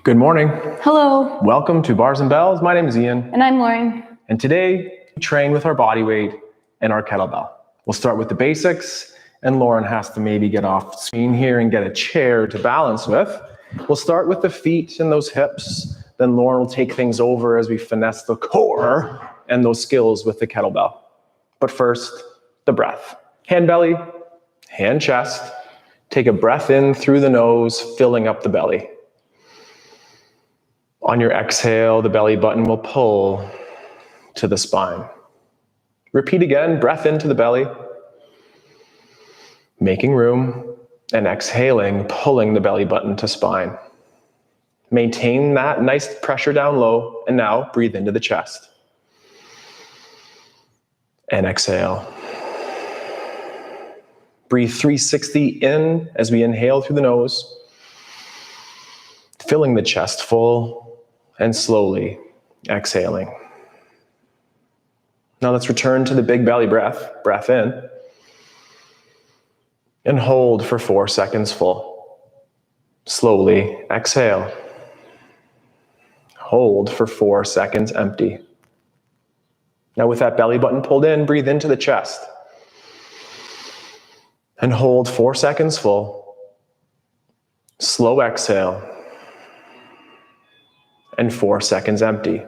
Good morning. Hello. Welcome to Bars and Bells. My name is Ian. And I'm Lauren. And today we train with our body weight and our kettlebell. We'll start with the basics, and Lauren has to maybe get off screen here and get a chair to balance with. We'll start with the feet and those hips. Then Lauren will take things over as we finesse the core and those skills with the kettlebell. But first, the breath. Hand belly, hand chest. Take a breath in through the nose, filling up the belly. On your exhale, the belly button will pull to the spine. Repeat again, breath into the belly, making room, and exhaling, pulling the belly button to spine. Maintain that nice pressure down low, and now breathe into the chest. And exhale. Breathe 360 in as we inhale through the nose, filling the chest full, and slowly exhaling. Now let's return to the big belly breath. Breath in. And hold for 4 seconds full. Slowly exhale. Hold for 4 seconds empty. Now with that belly button pulled in, breathe into the chest. And hold 4 seconds full. Slow exhale. And 4 seconds empty.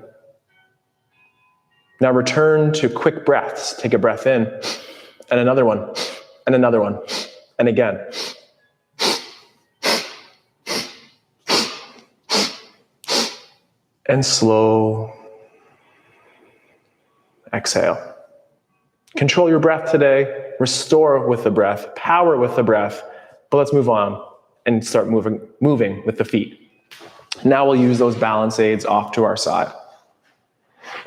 Now return to quick breaths. Take a breath in, and another one, and another one, and again. And slow exhale. Control your breath today. Restore with the breath. Power with the breath. But let's move on and start moving with the feet. Now we'll use those balance aids off to our side.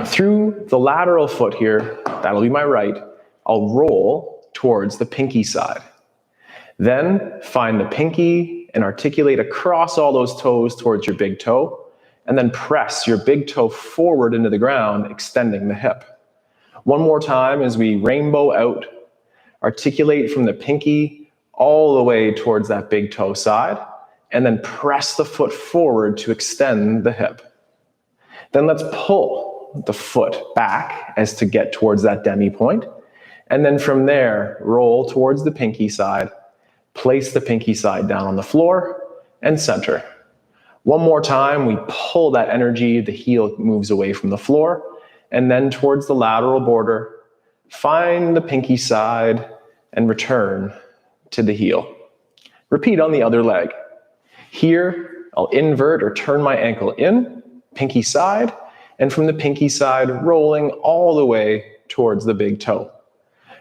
Through the lateral foot here, that'll be my right, I'll roll towards the pinky side. Then find the pinky and articulate across all those toes towards your big toe, and then press your big toe forward into the ground, extending the hip. One more time as we rainbow out, articulate from the pinky all the way towards that big toe side, and then press the foot forward to extend the hip. Then let's pull the foot back as to get towards that demi point. And then from there, roll towards the pinky side, place the pinky side down on the floor, and center. One more time, we pull that energy, the heel moves away from the floor, and then towards the lateral border, find the pinky side, and return to the heel. Repeat on the other leg. Here, I'll invert or turn my ankle in, pinky side, and from the pinky side, rolling all the way towards the big toe.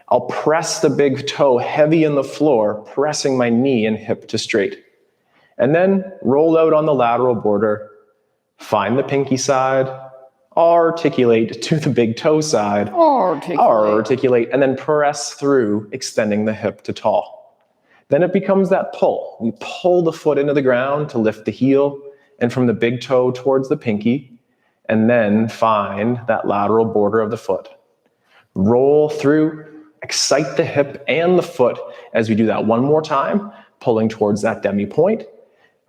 I'll press the big toe heavy in the floor, pressing my knee and hip to straight. And then roll out on the lateral border, find the pinky side, articulate to the big toe side, articulate, and then press through, extending the hip to tall. Then it becomes that pull. We pull the foot into the ground to lift the heel, and from the big toe towards the pinky, and then find that lateral border of the foot. Roll through, excite the hip and the foot as we do that one more time, pulling towards that demi point,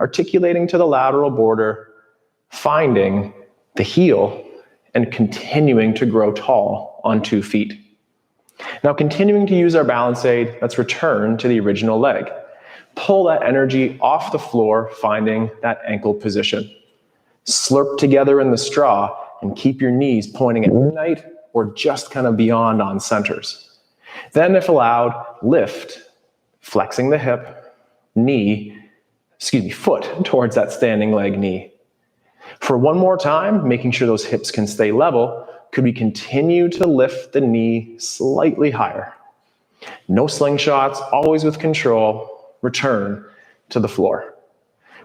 articulating to the lateral border, finding the heel, and continuing to grow tall on 2 feet. Now, continuing to use our balance aid, let's return to the original leg. Pull that energy off the floor, finding that ankle position. Slurp together in the straw and keep your knees pointing at midnight or just kind of beyond on centers. Then, if allowed, lift, flexing the hip, foot towards that standing leg knee. For one more time, making sure those hips can stay level, could we continue to lift the knee slightly higher? No slingshots, always with control. Return to the floor.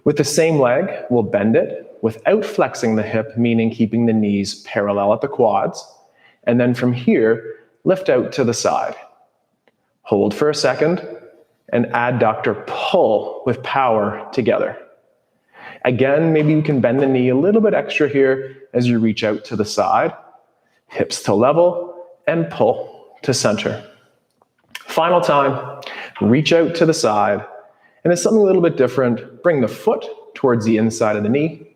With the same leg, we'll bend it without flexing the hip, meaning keeping the knees parallel at the quads. And then from here, lift out to the side. Hold for a second and adductor pull with power together. Again, maybe you can bend the knee a little bit extra here as you reach out to the side. Hips to level, and pull to center. Final time, reach out to the side, and it's something a little bit different. Bring the foot towards the inside of the knee,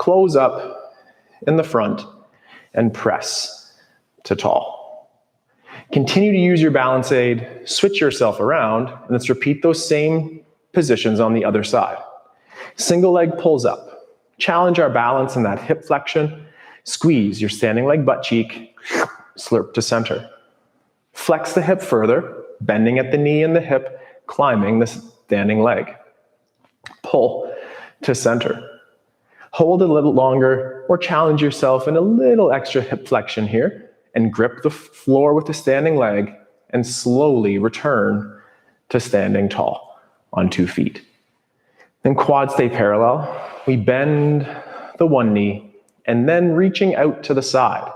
close up in the front, and press to tall. Continue to use your balance aid, switch yourself around, and let's repeat those same positions on the other side. Single leg pulls up. Challenge our balance in that hip flexion. Squeeze your standing leg butt cheek, slurp to center. Flex the hip further, bending at the knee and the hip, climbing the standing leg. Pull to center. Hold a little longer or challenge yourself in a little extra hip flexion here and grip the floor with the standing leg and slowly return to standing tall on 2 feet. Then quads stay parallel. We bend the one knee and then reaching out to the side.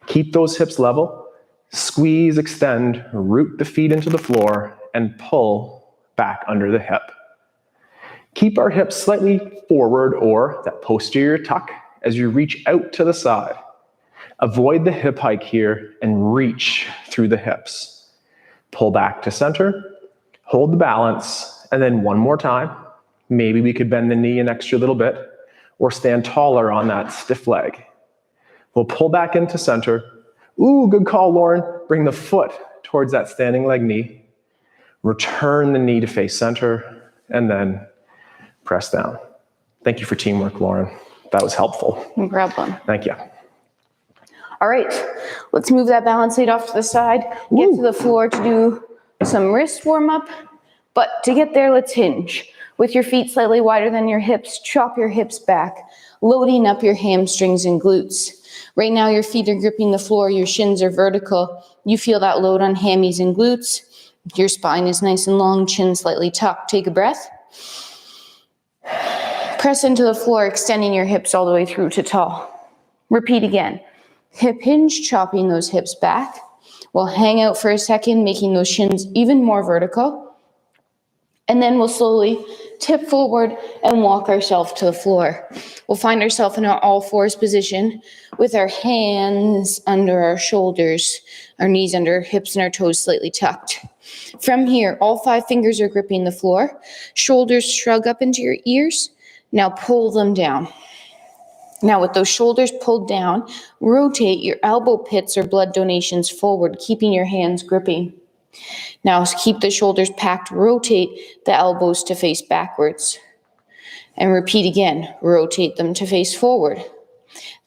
Keep those hips level. Squeeze, extend, root the feet into the floor and pull back under the hip. Keep our hips slightly forward or that posterior tuck as you reach out to the side. Avoid the hip hike here and reach through the hips. Pull back to center, hold the balance, and then one more time. Maybe we could bend the knee an extra little bit or stand taller on that stiff leg. We'll pull back into center. Ooh, good call, Lauren. Bring the foot towards that standing leg knee. Return the knee to face center and then press down. Thank you for teamwork, Lauren. That was helpful. No problem. Thank you. All right, let's move that balance aid off to the side. Get to the floor to do some wrist warm up. But to get there, let's hinge. With your feet slightly wider than your hips, chop your hips back, loading up your hamstrings and glutes. Right now, your feet are gripping the floor, your shins are vertical. You feel that load on hammies and glutes. Your spine is nice and long, chin slightly tucked. Take a breath. Press into the floor, extending your hips all the way through to tall. Repeat again. Hip hinge, chopping those hips back. We'll hang out for a second, making those shins even more vertical. And then we'll slowly tip forward and walk ourselves to the floor. We'll find ourselves in our all fours position with our hands under our shoulders, our knees under our hips and our toes slightly tucked. From here, all 5 fingers are gripping the floor. Shoulders shrug up into your ears. Now pull them down. Now with those shoulders pulled down, rotate your elbow pits or blood donations forward, keeping your hands gripping. Now keep the shoulders packed, rotate the elbows to face backwards. And repeat again, rotate them to face forward.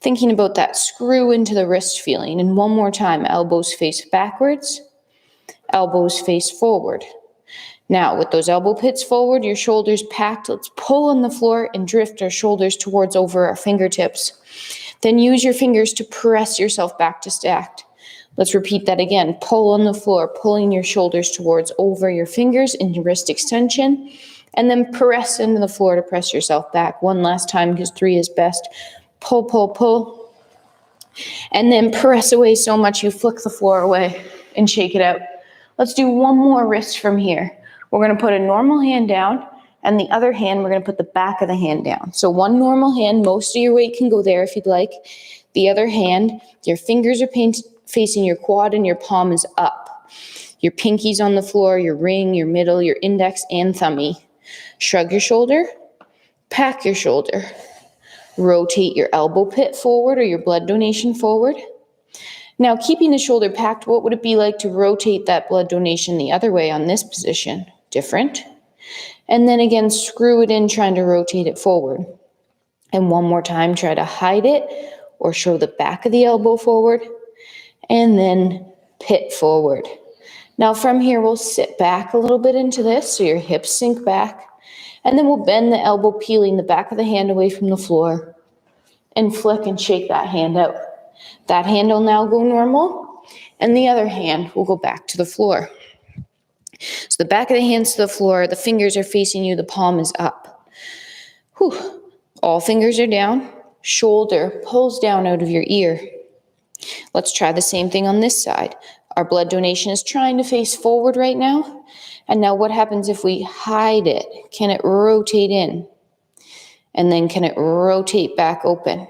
Thinking about that screw into the wrist feeling. And one more time, elbows face backwards, elbows face forward. Now, with those elbow pits forward, your shoulders packed, let's pull on the floor and drift our shoulders towards over our fingertips. Then use your fingers to press yourself back to stacked. Let's repeat that again. Pull on the floor, pulling your shoulders towards over your fingers into wrist extension, and then press into the floor to press yourself back. One last time, because 3 is best. Pull, pull, pull. And then press away so much you flick the floor away and shake it out. Let's do one more wrist from here. We're going to put a normal hand down, and the other hand, we're going to put the back of the hand down. So one normal hand, most of your weight can go there if you'd like. The other hand, your fingers are facing your quad and your palm is up. Your pinky's on the floor, your ring, your middle, your index, and thumbie. Shrug your shoulder, pack your shoulder. Rotate your elbow pit forward or your blood donation forward. Now, keeping the shoulder packed, what would it be like to rotate that blood donation the other way on this position? Different. And then again, screw it in, trying to rotate it forward. And one more time, try to hide it or show the back of the elbow forward. And then pit forward. Now from here, we'll sit back a little bit into this so your hips sink back. And then we'll bend the elbow, peeling the back of the hand away from the floor. And flick and shake that hand out. That hand will now go normal. And the other hand will go back to the floor. So the back of the hands to the floor, the fingers are facing you, the palm is up. Whew. All fingers are down. Shoulder pulls down out of your ear. Let's try the same thing on this side. Our blood donation is trying to face forward right now. And now what happens if we hide it? Can it rotate in? And then can it rotate back open?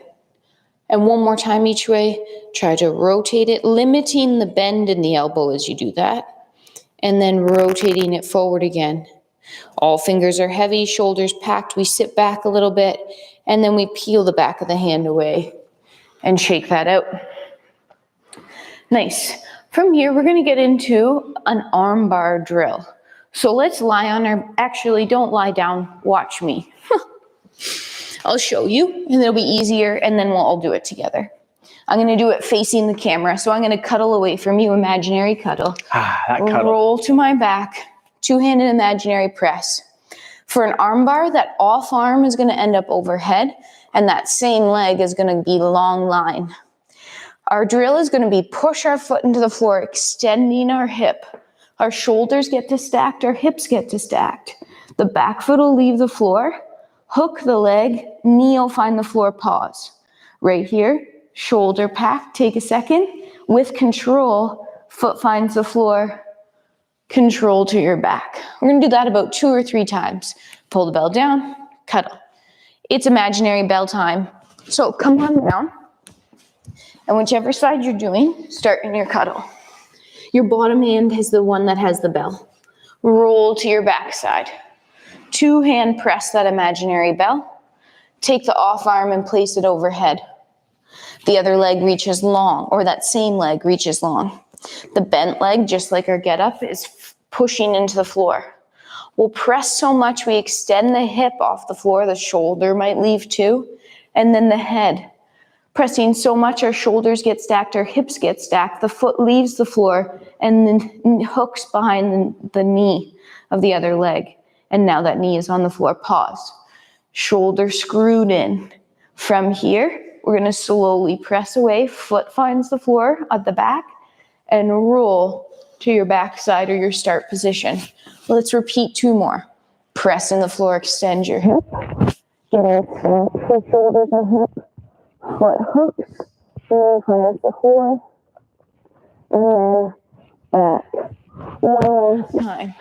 And one more time each way, try to rotate it, limiting the bend in the elbow as you do that. And then rotating it forward again. All fingers are heavy, shoulders packed. We sit back a little bit, and then we peel the back of the hand away and shake that out. Nice. From here, we're going to get into an armbar drill. So let's lie on our, actually don't lie down, watch me. I'll show you, and it'll be easier, and then we'll all do it together. I'm going to do it facing the camera, so I'm going to cuddle away from you, imaginary cuddle. That cuddle. Roll to my back, two-handed imaginary press. For an armbar, that off arm is going to end up overhead, and that same leg is going to be long line. Our drill is going to be push our foot into the floor, extending our hip. Our shoulders get to stacked, our hips get to stacked. The back foot will leave the floor, hook the leg, knee will find the floor, pause. Right here, shoulder pack, take a second. With control, foot finds the floor, control to your back. We're going to do that about 2 or 3 times. Pull the bell down, cuddle. It's imaginary bell time. So come on down. And whichever side you're doing, start in your cuddle. Your bottom hand is the one that has the bell. Roll to your backside. Two-hand press that imaginary bell. Take the off arm and place it overhead. The other leg reaches long, or that same leg reaches long. The bent leg, just like our get up, is pushing into the floor. We'll press so much we extend the hip off the floor, the shoulder might leave too, and then the head. Pressing so much our shoulders get stacked, our hips get stacked, the foot leaves the floor and then hooks behind the knee of the other leg. And now that knee is on the floor. Pause. Shoulder screwed in. From here, we're going to slowly press away. Foot finds the floor at the back and roll to your backside or your start position. Let's repeat 2 more. Press in the floor, extend your hip. Get your shoulders and hip. Foot hooks, knee finds the floor, and then back. One last time.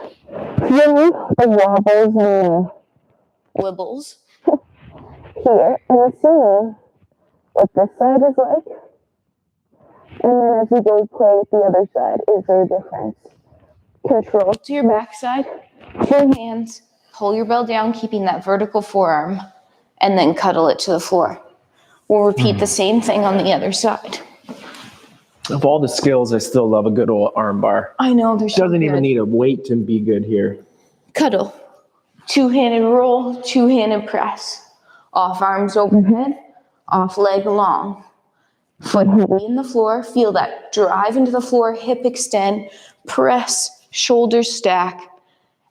Feel the wobbles and the wibbles. Here, and see what this side is like. And then as you go play with the other side, is there a difference? Control to your backside, 2 hands, pull your bell down, keeping that vertical forearm, and then cuddle it to the floor. We'll repeat the same thing on the other side. Of all the skills, I still love a good old arm bar. I know, there's Doesn't even need a weight to be good here. Cuddle. 2-handed roll, 2-handed press. Off arms overhead, off leg long. Foot heavy in the floor. Feel that drive into the floor, hip extend, press, shoulders stack,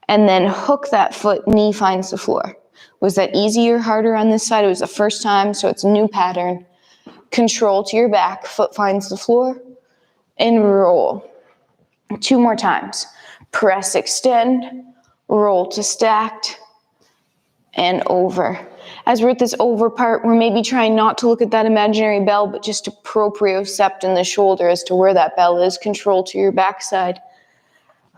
and then hook that foot, knee finds the floor. Was that easier, harder on this side? It was the first time, so it's a new pattern. Control to your back, foot finds the floor, and roll. 2 more times. Press, extend, roll to stacked, and over. As we're at this over part, we're maybe trying not to look at that imaginary bell, but just to propriocept in the shoulder as to where that bell is. Control to your backside.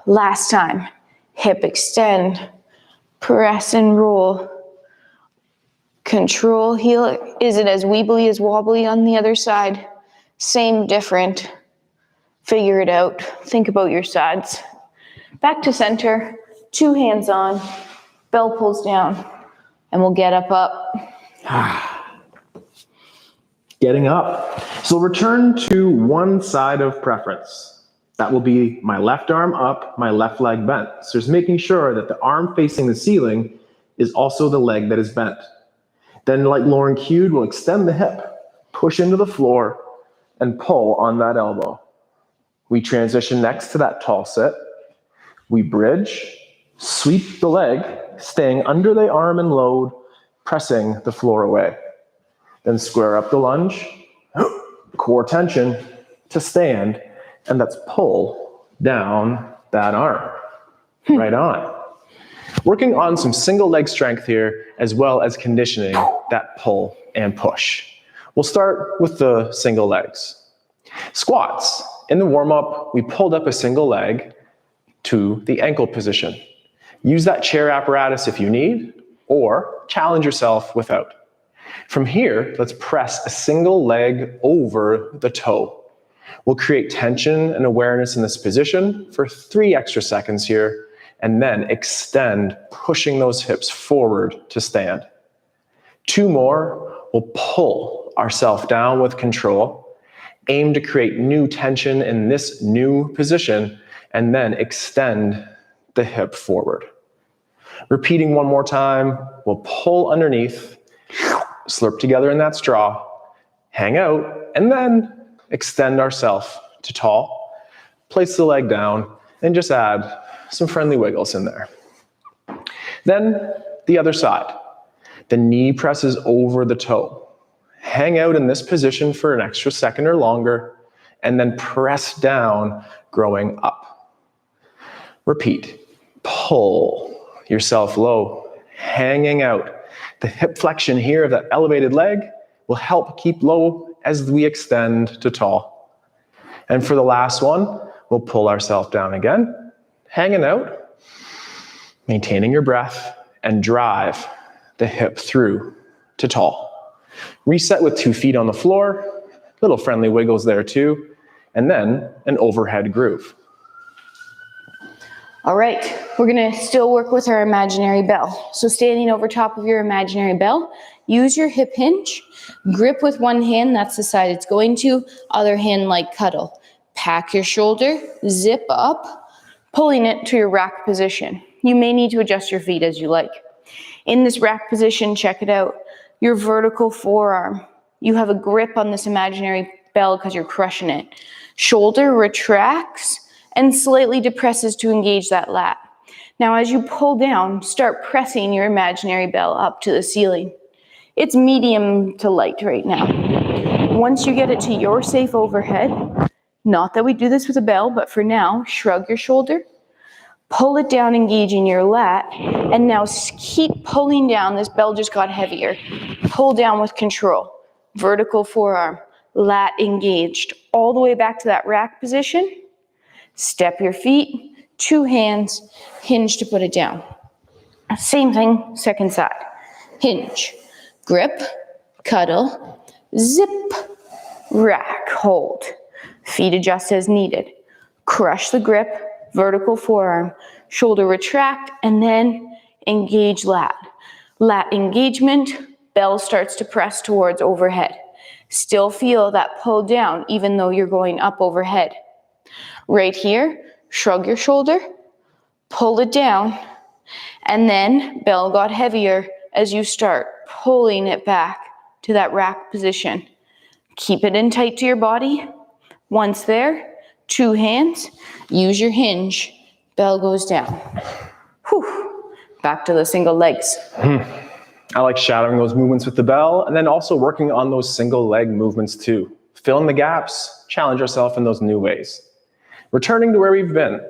Last time. Hip extend, press and roll. Control, heel. Is it as weebly as wobbly on the other side? Same, different. Figure it out. Think about your sides. Back to center. 2 hands on. Bell pulls down. And we'll get up. Getting up. So return to one side of preference. That will be my left arm up, my left leg bent. So just making sure that the arm facing the ceiling is also the leg that is bent. Then, like Lauren cued, we'll extend the hip, push into the floor, and pull on that elbow. We transition next to that tall sit. We bridge, sweep the leg, staying under the arm and load, pressing the floor away. Then square up the lunge, core tension to stand, and let's pull down that arm. Right on. Working on some single leg strength here, as well as conditioning that pull and push. We'll start with the single legs. Squats. In the warm-up, we pulled up a single leg to the ankle position. Use that chair apparatus if you need, or challenge yourself without. From here, let's press a single leg over the toe. We'll create tension and awareness in this position for 3 extra seconds here, and then extend, pushing those hips forward to stand. 2 more, we'll pull ourselves down with control, aim to create new tension in this new position, and then extend the hip forward. Repeating 1 more time, we'll pull underneath, slurp together in that straw, hang out, and then extend ourselves to tall. Place the leg down and just add some friendly wiggles in there. Then the other side. The knee presses over the toe. Hang out in this position for an extra second or longer, and then press down, growing up. Repeat. Pull yourself low, hanging out. The hip flexion here of that elevated leg will help keep low as we extend to tall. And for the last one, we'll pull ourselves down again, hanging out, maintaining your breath, and drive the hip through to tall. Reset with 2 feet on the floor, little friendly wiggles there too, and then an overhead groove. All right, we're gonna still work with our imaginary bell. So standing over top of your imaginary bell, use your hip hinge, grip with one hand, that's the side it's going to, other hand like cuddle. Pack your shoulder, zip up, pulling it to your rack position. You may need to adjust your feet as you like. In this rack position, check it out. Your vertical forearm. You have a grip on this imaginary bell because you're crushing it. Shoulder retracts and slightly depresses to engage that lat. Now as you pull down, start pressing your imaginary bell up to the ceiling. It's medium to light right now. Once you get it to your safe overhead, not that we do this with a bell, but for now, shrug your shoulder, pull it down, engaging your lat, and now keep pulling down. This bell just got heavier. Pull down with control. Vertical forearm, lat engaged, all the way back to that rack position. Step your feet, 2 hands, hinge to put it down. Same thing, second side. Hinge, grip, cuddle, zip, rack, hold. Feet adjust as needed. Crush the grip, vertical forearm, shoulder retract, and then engage lat. Lat engagement, bell starts to press towards overhead. Still feel that pull down even though you're going up overhead. Right here, shrug your shoulder, pull it down, and then bell got heavier as you start pulling it back to that rack position. Keep it in tight to your body. Once there, 2 hands, use your hinge, bell goes down. Whew. Back to the single legs. I like shadowing those movements with the bell, and then also working on those single leg movements too. Fill in the gaps, challenge ourselves in those new ways. Returning to where we've been,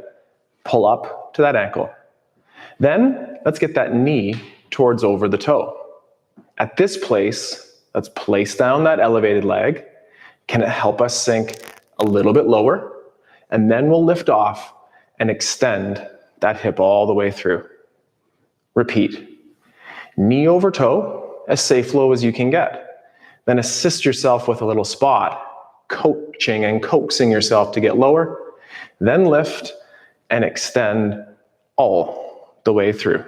pull up to that ankle. Then let's get that knee towards over the toe. At this place, let's place down that elevated leg. Can it help us sink a little bit lower? And then we'll lift off and extend that hip all the way through. Repeat. Knee over toe, as safe low as you can get. Then assist yourself with a little spot, coaching and coaxing yourself to get lower. Then lift and extend all the way through.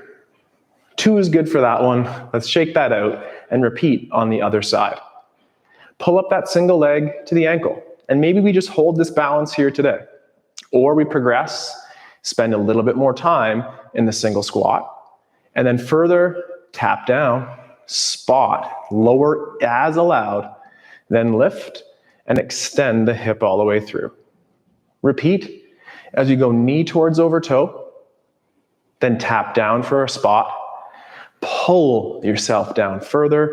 2 is good for that one. Let's shake that out and repeat on the other side. Pull up that single leg to the ankle, and maybe we just hold this balance here today. Or we progress, spend a little bit more time in the single squat, and then further tap down, spot, lower as allowed, then lift and extend the hip all the way through. Repeat as you go knee towards over toe, then tap down for a spot, pull yourself down further,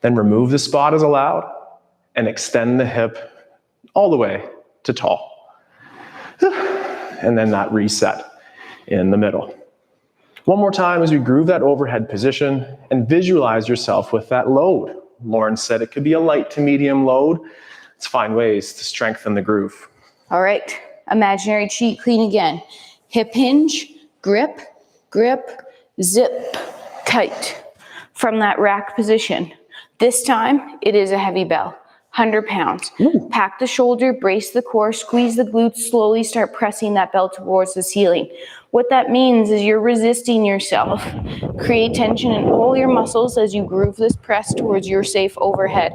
then remove the spot as allowed, and extend the hip all the way to tall. And then that reset in the middle. One more time as we groove that overhead position and visualize yourself with that load. Lauren said it could be a light to medium load. Let's find ways to strengthen the groove. All right, imaginary cheat clean again. Hip hinge, grip, grip, zip, tight from that rack position. This time, it is a heavy bell, 100 pounds. Ooh. Pack the shoulder, brace the core, squeeze the glutes, slowly start pressing that bell towards the ceiling. What that means is you're resisting yourself. Create tension in all your muscles as you groove this press towards your safe overhead.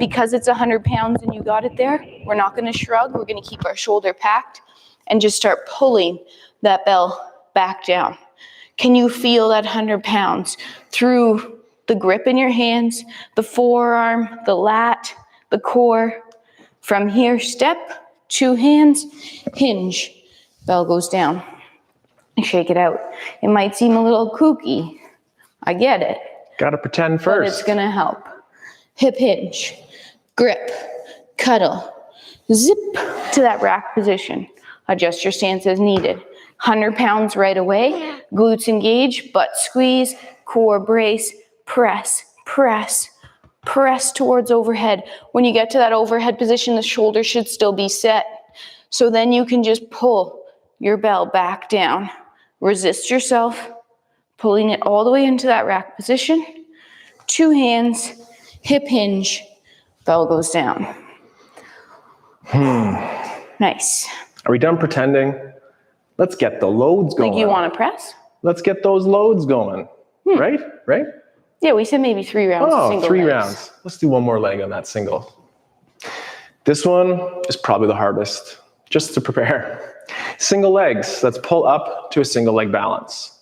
Because it's 100 pounds and you got it there, we're not gonna shrug, we're gonna keep our shoulder packed and just start pulling that bell back down. Can you feel that 100 pounds through the grip in your hands, the forearm, the lat, the core? From here, step, 2 hands, hinge, bell goes down. Shake it out. It might seem a little kooky. I get it. Gotta pretend first. But it's gonna help. Hip hinge, grip, cuddle, zip to that rack position. Adjust your stance as needed. 100 pounds right away. Glutes engage, butt squeeze, core brace, press, press, press towards overhead. When you get to that overhead position, the shoulder should still be set. So then you can just pull your bell back down. Resist yourself, pulling it all the way into that rack position. 2 hands, hip hinge, bell goes down. Nice. Are we done pretending? Let's get the loads going. Like you want to press? Let's get those loads going. Right? Yeah, we said maybe 3 rounds. Oh, 3 legs. rounds. Let's do one more leg on that single. This one is probably the hardest, just to prepare. Single legs, let's pull up to a single leg balance.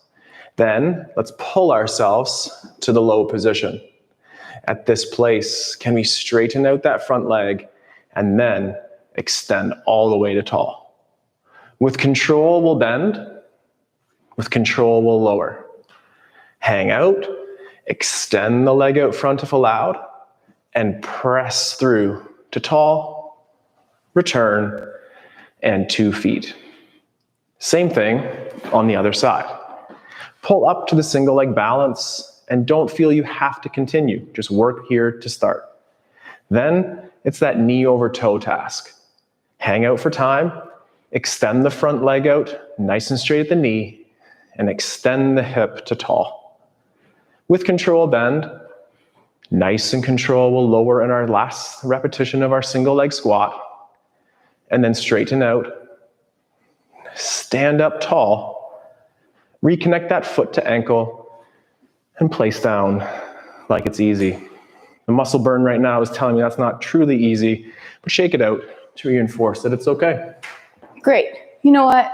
Then let's pull ourselves to the low position. At this place, can we straighten out that front leg and then extend all the way to tall? With control, we'll bend. With control, we'll lower. Hang out, extend the leg out front if allowed, and press through to tall, return, and 2 feet. Same thing on the other side. Pull up to the single leg balance and don't feel you have to continue. Just work here to start. Then it's that knee over toe task. Hang out for time, extend the front leg out nice and straight at the knee, and extend the hip to tall. With control, bend. Nice and control, we'll lower in our last repetition of our single leg squat. And then straighten out. Stand up tall. Reconnect that foot to ankle and place down like it's easy. The muscle burn right now is telling me that's not truly easy, but shake it out to reinforce that it's okay. Great. You know what?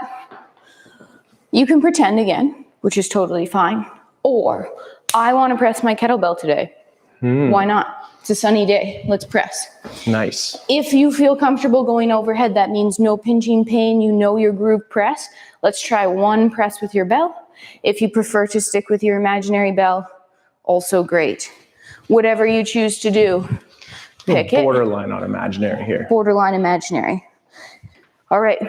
You can pretend again, which is totally fine. Or, I want to press my kettlebell today. Why not? It's a sunny day. Let's press. Nice. If you feel comfortable going overhead, that means no pinching pain. You know your groove press. Let's try 1 press with your bell. If you prefer to stick with your imaginary bell, also great. Whatever you choose to do, pick it. Borderline on imaginary here. Borderline imaginary. All right.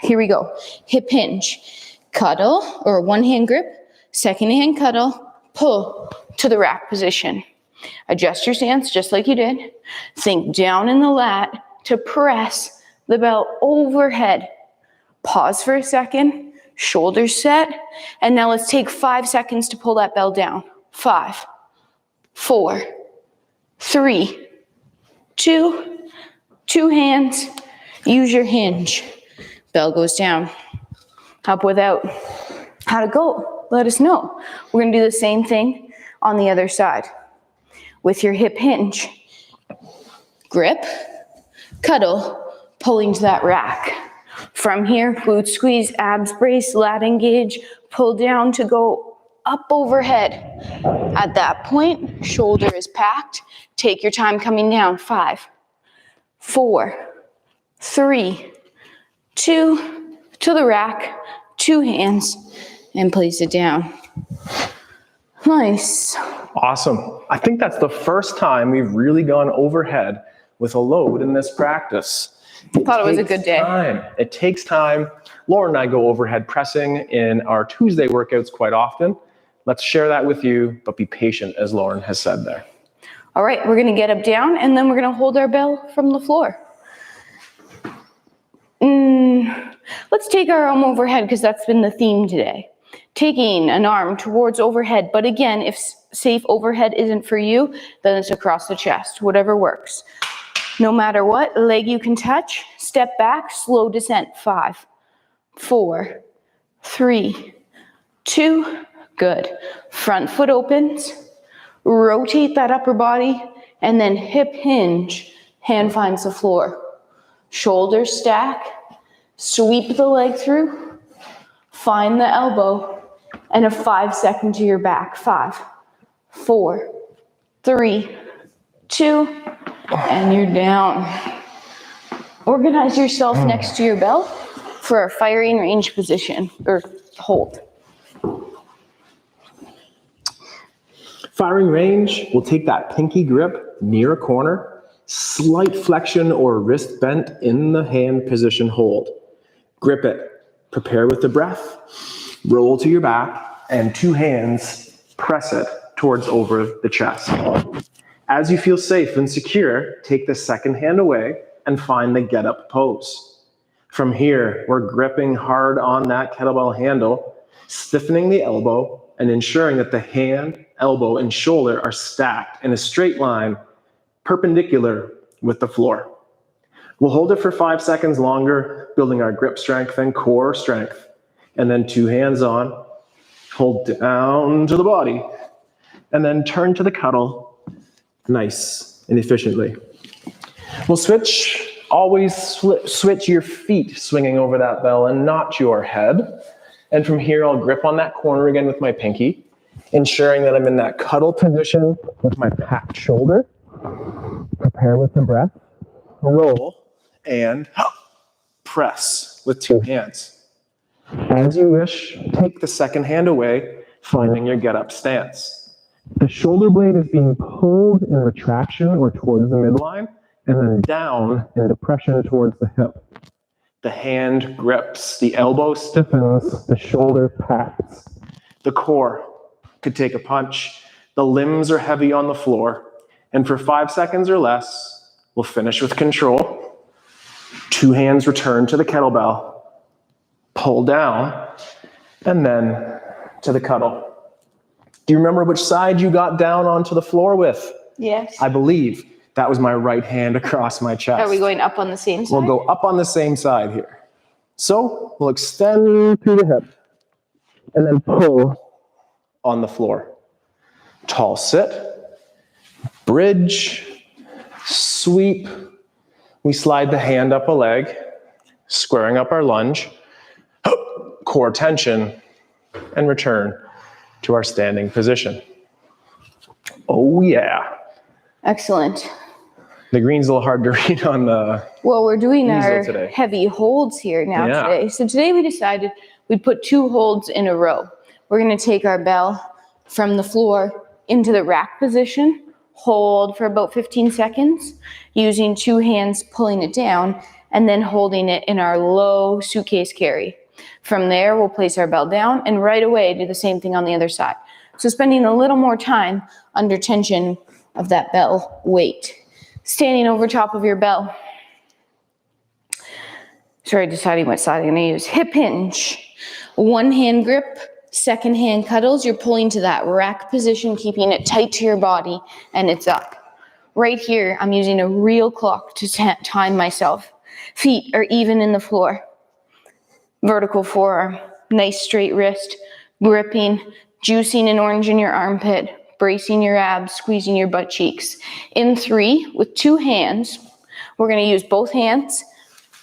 Here we go. Hip hinge. Cuddle, or 1 hand grip. 2nd hand cuddle. Pull to the rack position. Adjust your stance just like you did. Think down in the lat to press the bell overhead. Pause for a second, shoulders set, and now let's take 5 seconds to pull that bell down. 5, 4, 3, 2, 2 hands, use your hinge. Bell goes down. Up without. How'd it go? Let us know. We're gonna do the same thing on the other side. With your hip hinge, grip, cuddle, pulling to that rack. From here, glute squeeze, abs brace, lat engage, pull down to go up overhead. At that point, shoulder is packed. Take your time coming down. 5, 4, 3, 2, to the rack, 2 hands, and place it down. Nice. Awesome. I think that's the first time we've really gone overhead with a load in this practice. I thought it was a good day. It takes time. Laura and I go overhead pressing in our Tuesday workouts quite often. Let's share that with you, but be patient, as Lauren has said there. All right, we're gonna get up down, and then we're gonna hold our bell from the floor. Let's take our arm overhead, because that's been the theme today. Taking an arm towards overhead, but again, if safe overhead isn't for you, then it's across the chest, whatever works. No matter what, leg you can touch, step back, slow descent. 5, 4, 3, 2, good. Front foot opens, rotate that upper body, and then hip hinge, hand finds the floor. Shoulders stack, sweep the leg through, find the elbow, and a 5-second to your back. 5, 4, 3, 2, and you're down. Organize yourself next to your bell for a firing range position, or hold. Firing range, we'll take that pinky grip near a corner, slight flexion or wrist bent in the hand position hold. Grip it, prepare with the breath, roll to your back, and 2 hands press it towards over the chest. As you feel safe and secure, take the second hand away and find the get up pose. From here, we're gripping hard on that kettlebell handle, stiffening the elbow and ensuring that the hand, elbow, and shoulder are stacked in a straight line, perpendicular with the floor. We'll hold it for 5 seconds longer, building our grip strength and core strength. And then 2 hands on, hold down to the body, and then turn to the cuddle, nice and efficiently. We'll switch, always switch your feet swinging over that bell and not your head. And from here, I'll grip on that corner again with my pinky, ensuring that I'm in that cuddle position with my packed shoulder. Prepare with the breath, roll, and press with 2 hands. As you wish, take the second hand away, finding your get up stance. The shoulder blade is being pulled in retraction or towards the midline, and then down in depression towards the hip. The hand grips, the elbow stiffens, the shoulder packs. The core could take a punch. The limbs are heavy on the floor. And for 5 seconds or less, we'll finish with control. 2 hands return to the kettlebell. Pull down, and then to the cuddle. Do you remember which side you got down onto the floor with? Yes. I believe that was my right hand across my chest. Are we going up on the same side? We'll go up on the same side here. So we'll extend through the hip and then pull on the floor. Tall sit, bridge, sweep. We slide the hand up a leg, squaring up our lunge, core tension, and return to our standing position. Oh yeah. Excellent. The green's a little hard to read on the Well, we're doing our today. heavy holds here now Yeah. today. So today we decided we'd put 2 holds in a row. We're going to take our bell from the floor into the rack position, hold for about 15 seconds, using 2 hands pulling it down, and then holding it in our low suitcase carry. From there, we'll place our bell down and right away do the same thing on the other side. So spending a little more time under tension of that bell weight. Standing over top of your bell. Sorry, deciding what side I'm going to use. Hip hinge. 1 hand grip, 2nd hand cuddles. You're pulling to that rack position, keeping it tight to your body, and it's up. Right here, I'm using a real clock to time myself. Feet are even in the floor. Vertical forearm, nice straight wrist, gripping, juicing an orange in your armpit, bracing your abs, squeezing your butt cheeks. In 3, with 2 hands, we're going to use both hands,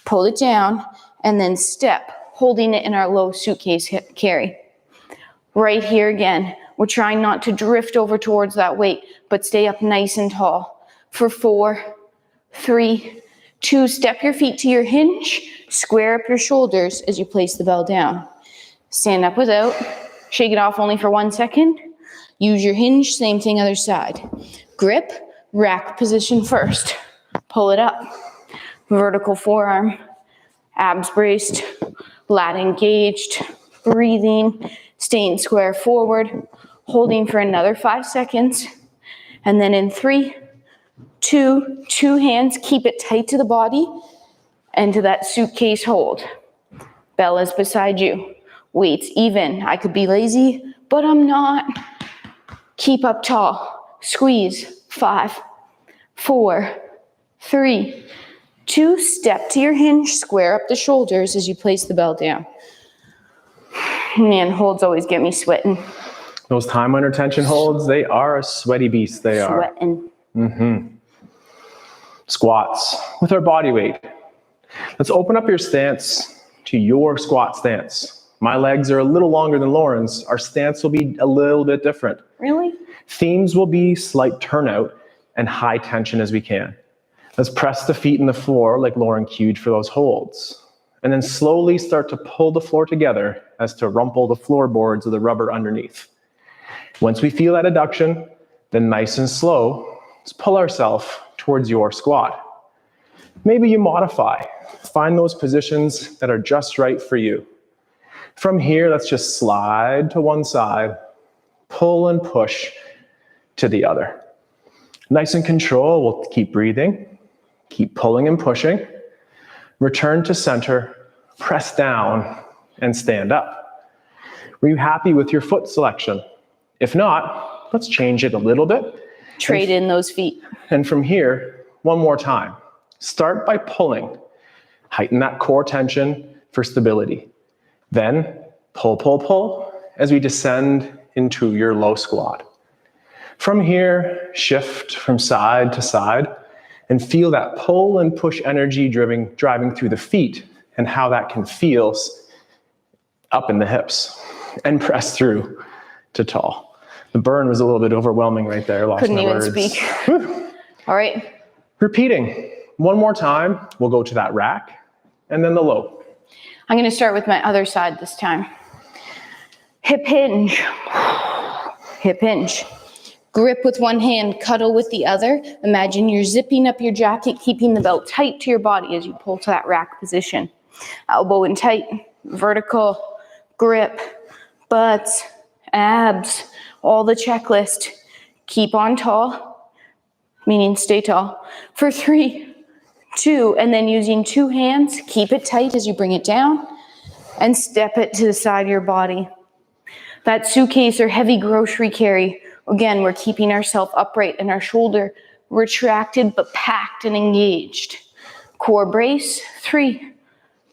pull it down, and then step, holding it in our low suitcase carry. Right here again, we're trying not to drift over towards that weight, but stay up nice and tall. For 4, 3, 2, step your feet to your hinge, square up your shoulders as you place the bell down. Stand up without, shake it off only for 1 second. Use your hinge, same thing other side. Grip, rack position first. Pull it up. Vertical forearm, abs braced, lat engaged, breathing, staying square forward, holding for another 5 seconds. And then in 3, 2, 2 hands, keep it tight to the body and to that suitcase hold. Bell is beside you. Weights even. I could be lazy, but I'm not. Keep up tall. Squeeze. 5, 4, 3, 2. Step to your hinge. Square up the shoulders as you place the bell down. Man, holds always get me sweating. Those time under tension holds, they are a sweaty beast. They are. Sweating. Squats with our body weight. Let's open up your stance to your squat stance. My legs are a little longer than Lauren's. Our stance will be a little bit different. Really? Themes will be slight turnout and high tension as we can. Let's press the feet in the floor like Lauren cued for those holds. And then slowly start to pull the floor together as to rumple the floorboards of the rubber underneath. Once we feel that adduction, then nice and slow, let's pull ourselves towards your squat. Maybe you modify. Find those positions that are just right for you. From here, let's just slide to one side, pull and push to the other. Nice and control, we'll keep breathing, keep pulling and pushing. Return to center, press down, and stand up. Were you happy with your foot selection? If not, let's change it a little bit. Trade in those feet. And from here, one more time. Start by pulling. Heighten that core tension for stability. Then pull, pull, pull as we descend into your low squat. From here, shift from side to side and feel that pull and push energy driving through the feet and how that can feel up in the hips and press through to tall. The burn was a little bit overwhelming right there. Couldn't even speak. All right. Repeating. One more time, we'll go to that rack and then the low. I'm going to start with my other side this time. Hip hinge. Hip hinge. Grip with one hand, cuddle with the other. Imagine you're zipping up your jacket, keeping the belt tight to your body as you pull to that rack position. Elbow in tight, vertical, grip, butts, abs, all the checklist. Keep on tall, meaning stay tall, for 3, 2, and then using 2 hands, keep it tight as you bring it down, and step it to the side of your body. That suitcase or heavy grocery carry, again, we're keeping ourselves upright and our shoulder retracted but packed and engaged. Core brace, 3,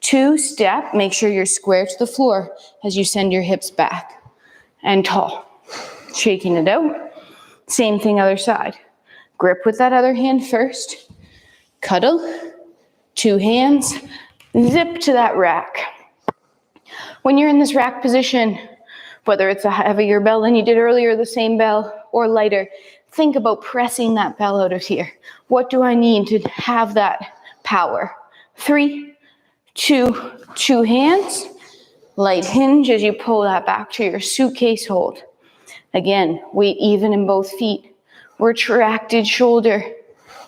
2, step. Make sure you're square to the floor as you send your hips back. And tall. Shaking it out. Same thing other side. Grip with that other hand first. Cuddle. 2 hands. Zip to that rack. When you're in this rack position, whether it's a heavier bell than you did earlier, the same bell, or lighter, think about pressing that bell out of here. What do I need to have that power? 3, 2, 2 hands. Light hinge as you pull that back to your suitcase hold. Again, weight even in both feet. Retracted shoulder,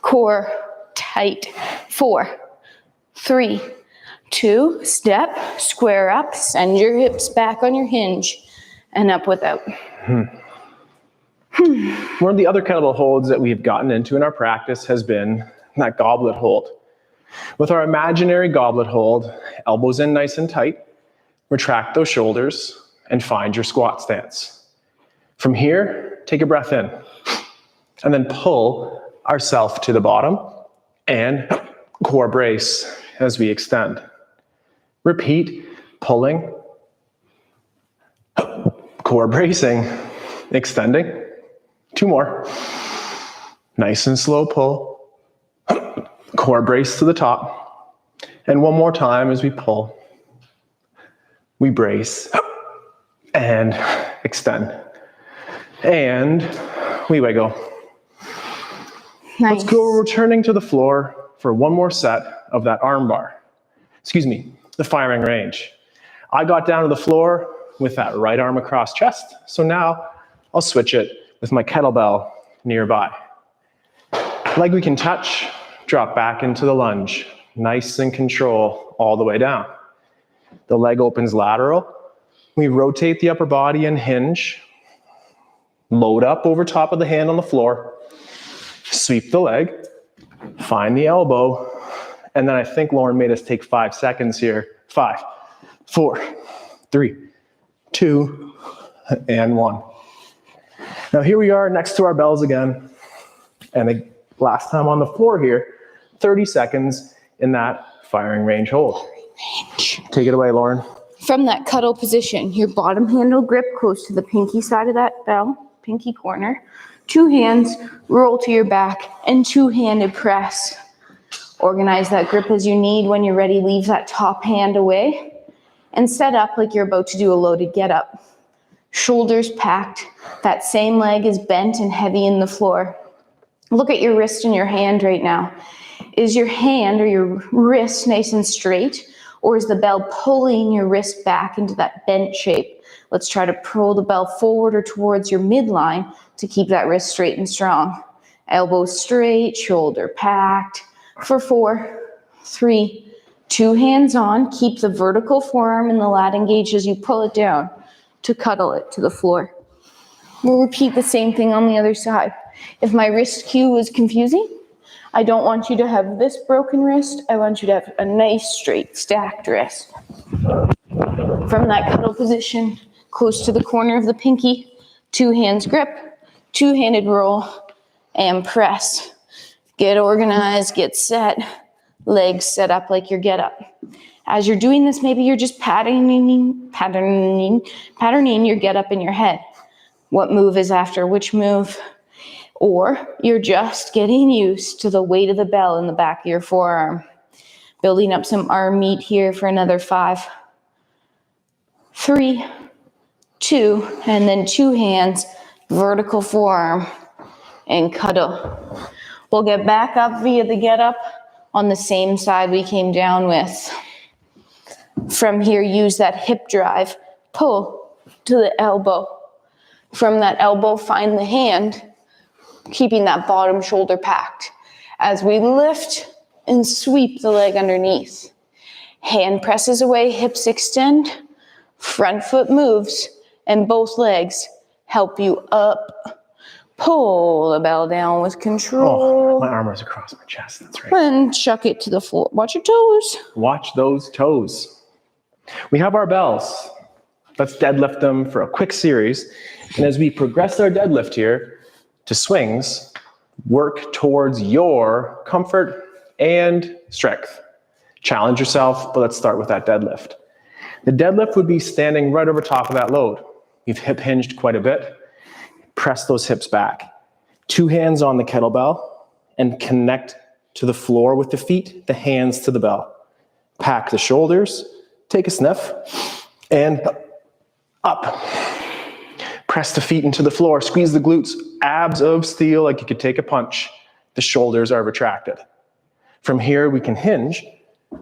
core tight. 4, 3, 2, step, square up, send your hips back on your hinge. And up without. One of the other kettlebell holds that we've gotten into in our practice has been that goblet hold. With our imaginary goblet hold, elbows in nice and tight, retract those shoulders, and find your squat stance. From here, take a breath in, and then pull ourselves to the bottom, and core brace as we extend. Repeat, pulling, core bracing, extending. 2 more. Nice and slow pull. Core brace to the top. And one more time as we pull. We brace and extend. And we wiggle. Nice. Let's go returning to the floor for one more set of that arm bar. The firing range. I got down to the floor with that right arm across chest. So now I'll switch it with my kettlebell nearby. Leg we can touch, drop back into the lunge. Nice and control all the way down. The leg opens lateral. We rotate the upper body and hinge. Load up over top of the hand on the floor. Sweep the leg. Find the elbow. And then I think Lauren made us take 5 seconds here. 5, 4, 3, 2, and 1. Now here we are next to our bells again. And last time on the floor here, 30 seconds in that firing range hold. Take it away, Lauren. From that cuddle position, your bottom handle grip close to the pinky side of that bell, pinky corner. 2 hands, roll to your back, and 2-handed press. Organize that grip as you need. When you're ready, leave that top hand away and set up like you're about to do a loaded get up. Shoulders packed, that same leg is bent and heavy in the floor. Look at your wrist and your hand right now. Is your hand or your wrist nice and straight, or is the bell pulling your wrist back into that bent shape? Let's try to pull the bell forward or towards your midline to keep that wrist straight and strong. Elbows straight, shoulder packed. For 4, 3, 2 hands on. Keep the vertical forearm and the lat engaged as you pull it down to cuddle it to the floor. We'll repeat the same thing on the other side. If my wrist cue was confusing, I don't want you to have this broken wrist. I want you to have a nice, straight, stacked wrist. From that cuddle position, close to the corner of the pinky, 2 hands grip, 2-handed roll, and press. Get organized, get set, legs set up like your get up. As you're doing this, maybe you're just patterning your get up in your head. What move is after which move? Or you're just getting used to the weight of the bell in the back of your forearm. Building up some arm meat here for another 5, 3, 2, and then 2 hands, vertical forearm, and cuddle. We'll get back up via the get up on the same side we came down with. From here, use that hip drive, pull to the elbow. From that elbow, find the hand, keeping that bottom shoulder packed. As we lift and sweep the leg underneath. Hand presses away, hips extend, front foot moves, and both legs help you up. Pull the bell down with control. Oh, my arm was across my chest, that's right. And chuck it to the floor. Watch your toes. Watch those toes. We have our bells. Let's deadlift them for a quick series. And as we progress our deadlift here to swings, work towards your comfort and strength. Challenge yourself, but let's start with that deadlift. The deadlift would be standing right over top of that load. You've hip hinged quite a bit. Press those hips back. 2 hands on the kettlebell and connect to the floor with the feet, the hands to the bell. Pack the shoulders, take a sniff, and up. Press the feet into the floor, squeeze the glutes, abs of steel like you could take a punch. The shoulders are retracted. From here, we can hinge,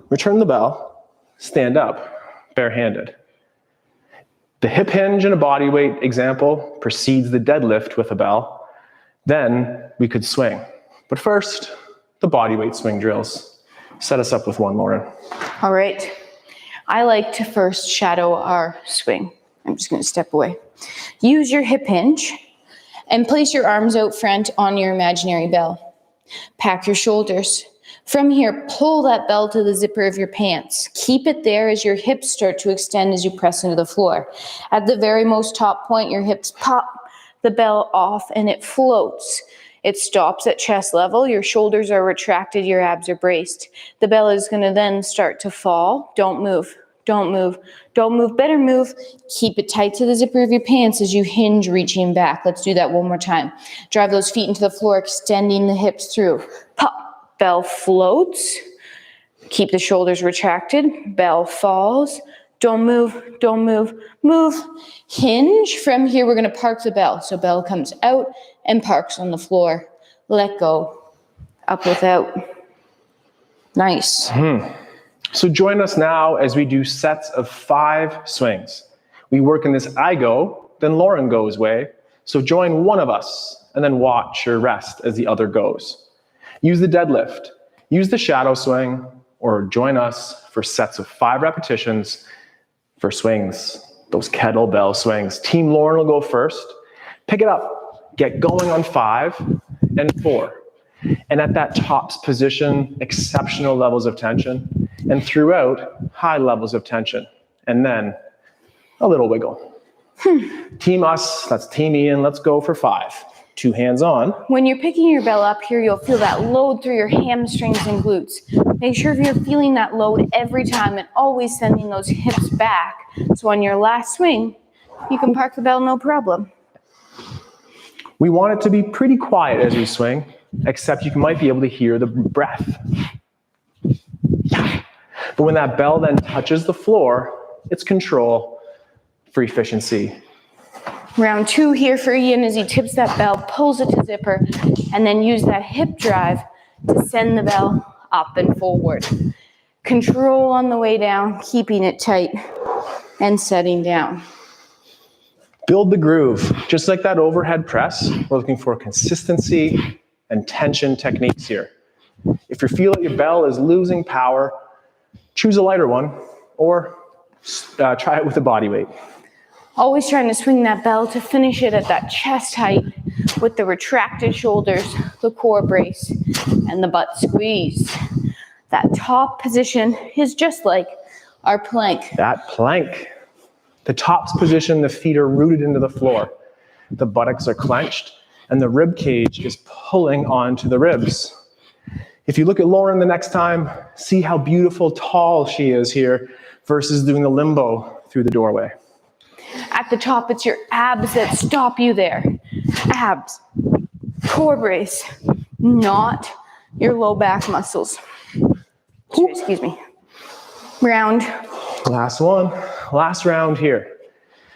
return the bell, stand up, barehanded. The hip hinge in a bodyweight example precedes the deadlift with a bell. Then we could swing. But first, the bodyweight swing drills. Set us up with one, Lauren. All right. I like to first shadow our swing. I'm just going to step away. Use your hip hinge and place your arms out front on your imaginary bell. Pack your shoulders. From here, pull that bell to the zipper of your pants. Keep it there as your hips start to extend as you press into the floor. At the very most top point, your hips pop the bell off and it floats. It stops at chest level. Your shoulders are retracted. Your abs are braced. The bell is going to then start to fall. Don't move. Don't move. Don't move. Better move. Keep it tight to the zipper of your pants as you hinge, reaching back. Let's do that one more time. Drive those feet into the floor, extending the hips through. Pop. Bell floats. Keep the shoulders retracted. Bell falls. Don't move. Don't move. Move. Hinge. From here, we're going to park the bell. So bell comes out and parks on the floor. Let go. Up without. Nice. So join us now as we do sets of 5 swings. We work in this I go, then Lauren goes way. So join one of us and then watch or rest as the other goes. Use the deadlift, use the shadow swing, or join us for sets of 5 repetitions for swings, those kettlebell swings. Team Lauren will go first. Pick it up, get going on 5 and 4. And at that tops position, exceptional levels of tension, and throughout, high levels of tension. And then a little wiggle. Team us, that's Team Ian, let's go for 5. 2 hands on. When you're picking your bell up here, you'll feel that load through your hamstrings and glutes. Make sure if you're feeling that load every time and always sending those hips back. So on your last swing, you can park the bell no problem. We want it to be pretty quiet as we swing, except you might be able to hear the breath. But when that bell then touches the floor, it's control for efficiency. Round 2 here for Ian as he tips that bell, pulls it to zipper, and then use that hip drive to send the bell up and forward. Control on the way down, keeping it tight and setting down. Build the groove. Just like that overhead press, we're looking for consistency and tension techniques here. If you feel that your bell is losing power, choose a lighter one or try it with a body weight. Always trying to swing that bell to finish it at that chest height with the retracted shoulders, the core brace, and the butt squeeze. That top position is just like our plank. That plank. The top position, the feet are rooted into the floor. The buttocks are clenched, and the rib cage is pulling onto the ribs. If you look at Lauren the next time, see how beautiful tall she is here versus doing the limbo through the doorway. At the top, it's your abs that stop you there. Abs, core brace, not your low back muscles. Excuse me. Round. Last one, last round here.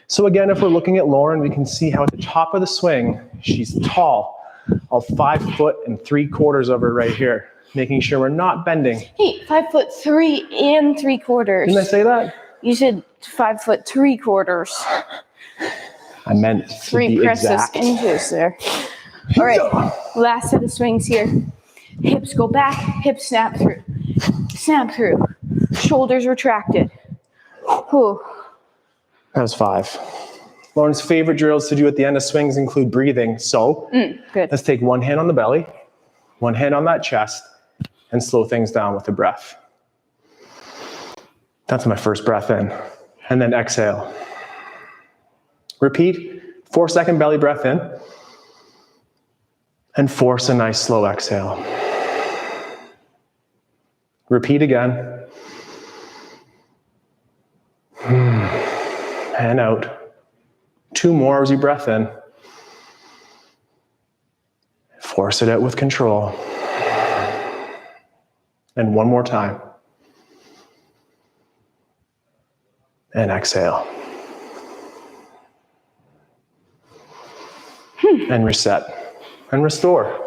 So again, if we're looking at Lauren, we can see how at the top of the swing, she's tall. All 5 foot and 3/4 of her right here, making sure we're not bending. Hey, 5'3" and 3/4. Didn't I say that? You said 5'3". I meant 3 precious exact. inches there. All right, last set of swings here. Hips go back, hips snap through. Snap through. Shoulders retracted. Whew. That was 5. Lauren's favorite drills to do at the end of swings include breathing. So Good. let's take 1 hand on the belly, 1 hand on that chest, and slow things down with the breath. That's my first breath in. And then exhale. Repeat, 4-second belly breath in. And force a nice slow exhale. Repeat again. And out. 2 more as you breath in. Force it out with control. And 1 more time. And exhale. And reset. And restore.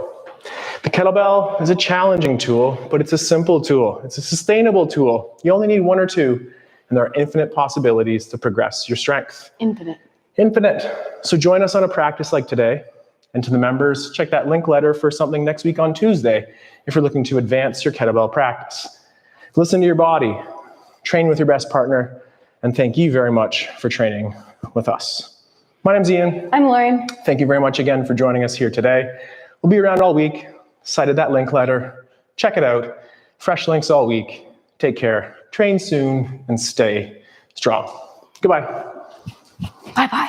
The kettlebell is a challenging tool, but it's a simple tool. It's a sustainable tool. You only need 1 or 2, and there are infinite possibilities to progress your strength. Infinite. Infinite. So join us on a practice like today. And to the members, check that link letter for something next week on Tuesday if you're looking to advance your kettlebell practice. Listen to your body, train with your best partner, and thank you very much for training with us. My name's Ian. I'm Lauren. Thank you very much again for joining us here today. We'll be around all week. Cited that link letter. Check it out. Fresh links all week. Take care. Train soon and stay strong. Goodbye. Bye-bye.